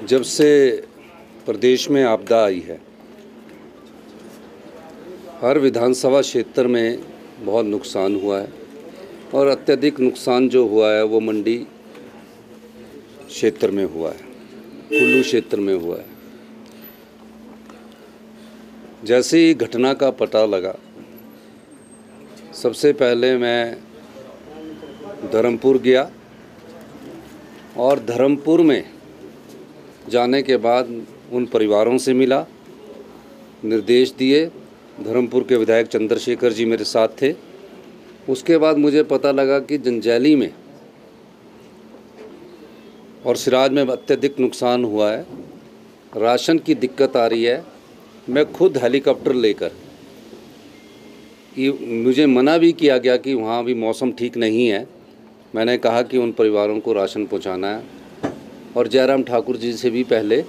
जब से प्रदेश में आपदा आई है, हर विधानसभा क्षेत्र में बहुत नुकसान हुआ है और अत्यधिक नुकसान जो हुआ है वो मंडी क्षेत्र में हुआ है, कुल्लू क्षेत्र में हुआ है। जैसे ही घटना का पता लगा, सबसे पहले मैं धर्मपुर गया और धर्मपुर में जाने के बाद उन परिवारों से मिला, निर्देश दिए। धर्मपुर के विधायक चंद्रशेखर जी मेरे साथ थे। उसके बाद मुझे पता लगा कि जंजैली में और सिराज में अत्यधिक नुकसान हुआ है, राशन की दिक्कत आ रही है। मैं खुद हेलीकॉप्टर लेकर, मुझे मना भी किया गया कि वहाँ भी मौसम ठीक नहीं है, मैंने कहा कि उन परिवारों को राशन पहुँचाना है और जयराम ठाकुर जी से भी पहले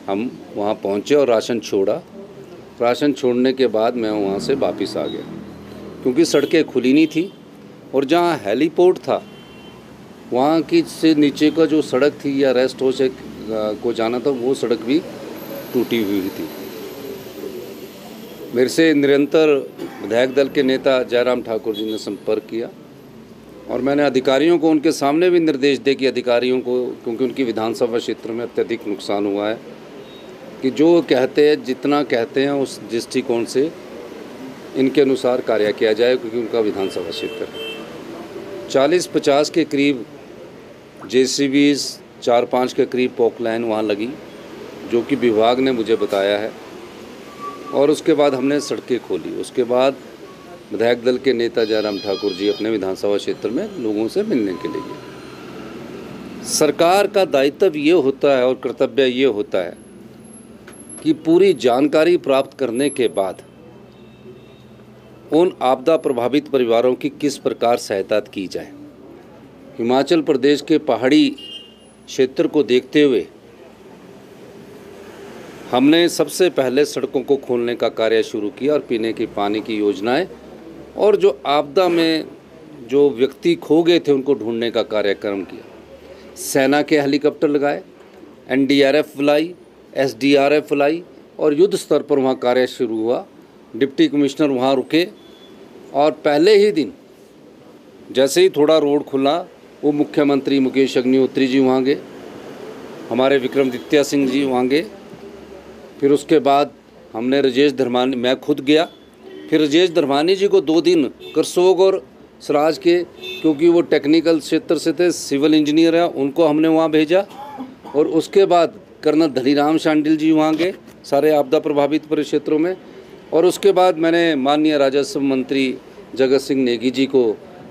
हम वहाँ पहुँचे और राशन छोड़ा। राशन छोड़ने के बाद मैं वहाँ से वापस आ गया, क्योंकि सड़कें खुली नहीं थी और जहाँ हेलीपोर्ट था वहाँ की से नीचे का जो सड़क थी या रेस्ट हाउस को जाना था, वो सड़क भी टूटी हुई थी। मेरे से निरंतर विधायक दल के नेता जयराम ठाकुर जी ने संपर्क किया और मैंने अधिकारियों को उनके सामने भी निर्देश दिए कि अधिकारियों को, क्योंकि उनकी विधानसभा क्षेत्र में अत्यधिक नुकसान हुआ है, कि जो कहते हैं, जितना कहते हैं उस दृष्टिकोण से इनके अनुसार कार्य किया जाए, क्योंकि उनका विधानसभा क्षेत्र है। 40-50 के करीब JCBs, 4-5 के करीब पोकलाइन वहाँ लगी, जो कि विभाग ने मुझे बताया है। और उसके बाद हमने सड़कें खोली। उसके बाद विधायक दल के नेता जयराम ठाकुर जी अपने विधानसभा क्षेत्र में लोगों से मिलने के लिए गए। सरकार का दायित्व ये होता है और कर्तव्य ये होता है कि पूरी जानकारी प्राप्त करने के बाद उन आपदा प्रभावित परिवारों की किस प्रकार सहायता की जाए। हिमाचल प्रदेश के पहाड़ी क्षेत्र को देखते हुए हमने सबसे पहले सड़कों को खोलने का कार्य शुरू किया और पीने की पानी की योजनाएं, और जो आपदा में जो व्यक्ति खो गए थे उनको ढूंढने का कार्यक्रम किया। सेना के हेलीकॉप्टर लगाए, NDRF बुलाई, SDRF बुलाई और युद्ध स्तर पर वहाँ कार्य शुरू हुआ। डिप्टी कमिश्नर वहाँ रुके और पहले ही दिन जैसे ही थोड़ा रोड खुला, वो मुख्यमंत्री मुकेश अग्निहोत्री जी वहाँ गए, हमारे विक्रमादित्य सिंह जी वहाँ गए। फिर उसके बाद हमने राजेश धर्मानी, मैं खुद गया, फिर राजेश धर्मानी जी को 2 दिन करसोग और सिराज के, क्योंकि वो टेक्निकल क्षेत्र से थे, सिविल इंजीनियर है, उनको हमने वहाँ भेजा। और उसके बाद कर्नल धनीराम शांडिल जी वहाँ गए सारे आपदा प्रभावित परिक्षेत्रों में। और उसके बाद मैंने माननीय राजस्व मंत्री जगत सिंह नेगी जी को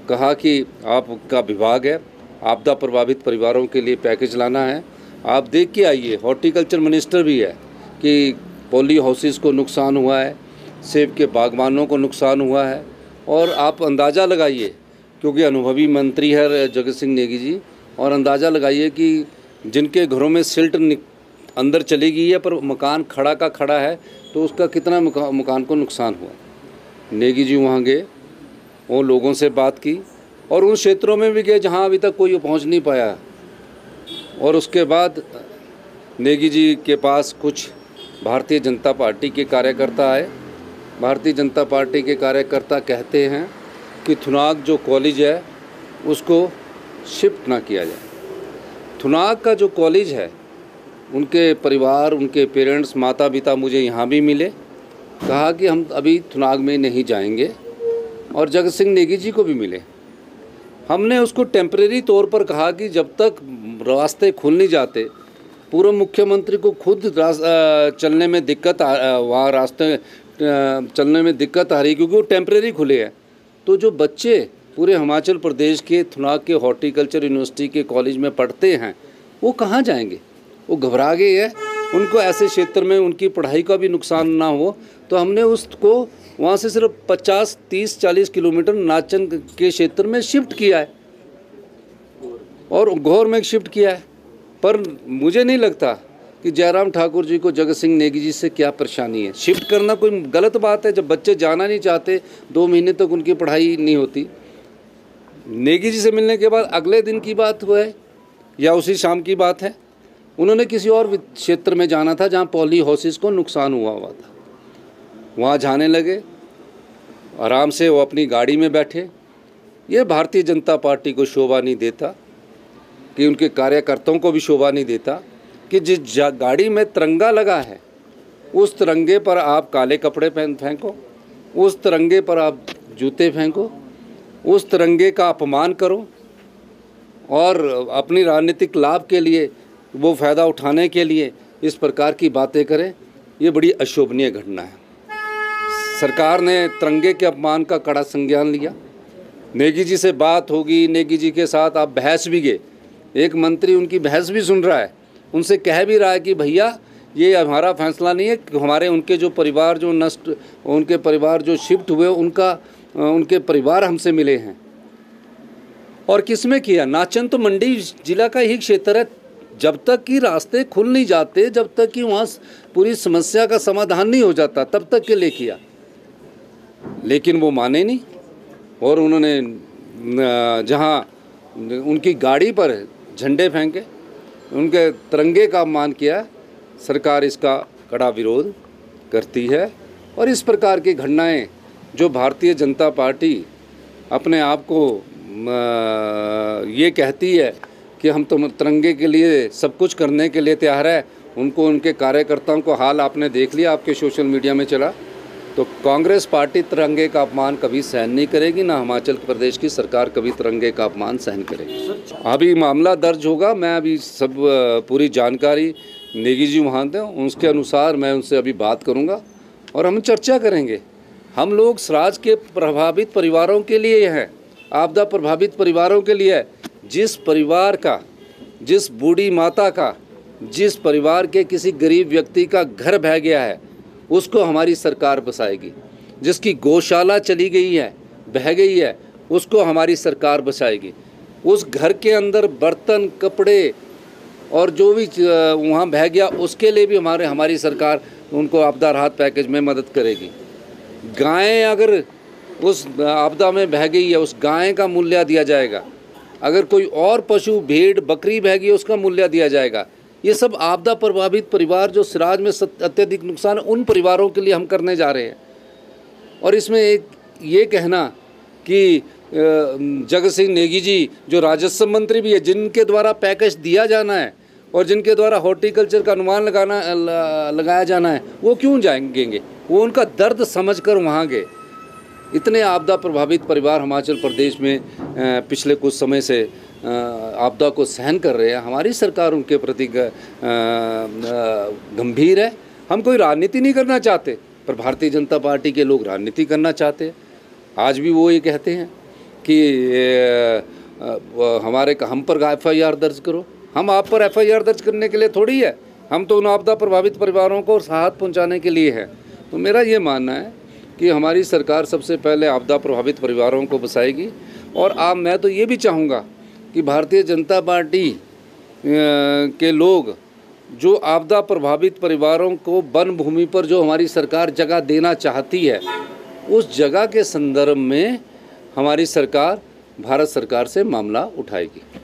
कहा कि आपका विभाग है, आपदा प्रभावित परिवारों के लिए पैकेज लाना है, आप देख के आइए। हॉर्टिकल्चर मिनिस्टर भी है कि पॉली हाउसेस को नुकसान हुआ है, सेब के बागवानों को नुकसान हुआ है, और आप अंदाज़ा लगाइए, क्योंकि अनुभवी मंत्री है जगत सिंह नेगी जी, और अंदाज़ा लगाइए कि जिनके घरों में सिल्ट अंदर चली गई है पर मकान खड़ा का खड़ा है, तो उसका कितना मकान को नुकसान हुआ। नेगी जी वहाँ गए और लोगों से बात की और उन क्षेत्रों में भी गए जहाँ अभी तक कोई पहुँच नहीं पाया। और उसके बाद नेगी जी के पास कुछ भारतीय जनता पार्टी के कार्यकर्ता आए। भारतीय जनता पार्टी के कार्यकर्ता कहते हैं कि थुनाग जो कॉलेज है उसको शिफ्ट ना किया जाए। थुनाग का जो कॉलेज है, उनके परिवार, उनके पेरेंट्स, माता पिता मुझे यहाँ भी मिले, कहा कि हम अभी थुनाग में नहीं जाएंगे, और जगत सिंह नेगी जी को भी मिले। हमने उसको टेम्परेरी तौर पर कहा कि जब तक रास्ते खुल नहीं जाते, पूर्व मुख्यमंत्री को खुद चलने में दिक्कत वहाँ रास्ते चलने में दिक्कत आ रही, क्योंकि वो टेम्परेरी खुले हैं। तो जो बच्चे पूरे हिमाचल प्रदेश के थुनाग के हॉर्टिकल्चर यूनिवर्सिटी के कॉलेज में पढ़ते हैं, वो कहाँ जाएंगे? वो घबरा गए हैं। उनको ऐसे क्षेत्र में उनकी पढ़ाई का भी नुकसान ना हो, तो हमने उसको वहाँ से सिर्फ 50, 30, 40 किलोमीटर नाचन के क्षेत्र में शिफ्ट किया है और घोर में शिफ्ट किया है। पर मुझे नहीं लगता कि जयराम ठाकुर जी को जगत सिंह नेगी जी से क्या परेशानी है। शिफ्ट करना कोई गलत बात है? जब बच्चे जाना नहीं चाहते, 2 महीने तक उनकी पढ़ाई नहीं होती। नेगी जी से मिलने के बाद अगले दिन की बात हुआ है या उसी शाम की बात है, उन्होंने किसी और क्षेत्र में जाना था जहाँ पॉली हाउसेस को नुकसान हुआ था। वहाँ जाने लगे, आराम से वो अपनी गाड़ी में बैठे। ये भारतीय जनता पार्टी को शोभा नहीं देता, कि उनके कार्यकर्ताओं को भी शोभा नहीं देता कि जिस गाड़ी में तिरंगा लगा है उस तिरंगे पर आप काले कपड़े फेंको, उस तिरंगे पर आप जूते फेंको, उस तिरंगे का अपमान करो और अपनी राजनीतिक लाभ के लिए, वो फ़ायदा उठाने के लिए इस प्रकार की बातें करें। ये बड़ी अशोभनीय घटना है। सरकार ने तिरंगे के अपमान का कड़ा संज्ञान लिया। नेगी जी से बात होगी, नेगी जी के साथ आप बहस भी गए, एक मंत्री उनकी बहस भी सुन रहा है, उनसे कह भी रहा है कि भैया ये हमारा फैसला नहीं है, हमारे उनके जो परिवार जो नष्ट, उनके परिवार जो शिफ्ट हुए उनके परिवार हमसे मिले हैं। और किसमें किया? नाचन तो मंडी जिला का ही क्षेत्र है। जब तक कि रास्ते खुल नहीं जाते, जब तक कि वहाँ पूरी समस्या का समाधान नहीं हो जाता, तब तक के लिए किया। लेकिन वो माने नहीं और उन्होंने जहाँ उनकी गाड़ी पर झंडे फेंके, उनके तिरंगे का अपमान किया। सरकार इसका कड़ा विरोध करती है। और इस प्रकार की घटनाएं जो भारतीय जनता पार्टी अपने आप को ये कहती है कि हम तो तिरंगे के लिए सब कुछ करने के लिए तैयार है, उनको, उनके कार्यकर्ताओं को हाल आपने देख लिया, आपके सोशल मीडिया में चला। तो कांग्रेस पार्टी तिरंगे का अपमान कभी सहन नहीं करेगी, ना हिमाचल प्रदेश की सरकार कभी तिरंगे का अपमान सहन करेगी। अभी मामला दर्ज होगा, मैं अभी सब पूरी जानकारी नेगी जी वहाँ दें, उसके अनुसार मैं उनसे अभी बात करूँगा और हम चर्चा करेंगे। हम लोग स्वराज के प्रभावित परिवारों के लिए हैं, आपदा प्रभावित परिवारों के लिए। जिस परिवार का, जिस बूढ़ी माता का, जिस परिवार के किसी गरीब व्यक्ति का घर बह गया है, उसको हमारी सरकार बचाएगी। जिसकी गौशाला चली गई है, बह गई है, उसको हमारी सरकार बचाएगी। उस घर के अंदर बर्तन, कपड़े और जो भी वहाँ बह गया, उसके लिए भी हमारी सरकार उनको आपदा राहत पैकेज में मदद करेगी। गायें अगर उस आपदा में बह गई है, उस गाय का मूल्य दिया जाएगा। अगर कोई और पशु, भेड़, बकरी बह गई, उसका मूल्य दिया जाएगा। ये सब आपदा प्रभावित परिवार जो सिराज में अत्यधिक नुकसान, उन परिवारों के लिए हम करने जा रहे हैं। और इसमें एक ये कहना कि जगत सिंह नेगी जी जो राजस्व मंत्री भी है, जिनके द्वारा पैकेज दिया जाना है और जिनके द्वारा हॉर्टिकल्चर का अनुमान लगाया जाना है, वो क्यों जाएंगे? वो उनका दर्द समझकर वहाँ गए। इतने आपदा प्रभावित परिवार हिमाचल प्रदेश में पिछले कुछ समय से आपदा को सहन कर रहे हैं। हमारी सरकार उनके प्रति गंभीर है। हम कोई राजनीति नहीं करना चाहते, पर भारतीय जनता पार्टी के लोग राजनीति करना चाहते हैं। आज भी वो ये कहते हैं कि हम पर FIR दर्ज करो। हम आप पर FIR दर्ज करने के लिए थोड़ी है, हम तो उन आपदा प्रभावित परिवारों को राहत पहुंचाने के लिए है। तो मेरा ये मानना है कि हमारी सरकार सबसे पहले आपदा प्रभावित परिवारों को बचाएगी। और मैं तो ये भी चाहूँगा कि भारतीय जनता पार्टी के लोग जो आपदा प्रभावित परिवारों को वन भूमि पर जो हमारी सरकार जगह देना चाहती है, उस जगह के संदर्भ में हमारी सरकार भारत सरकार से मामला उठाएगी।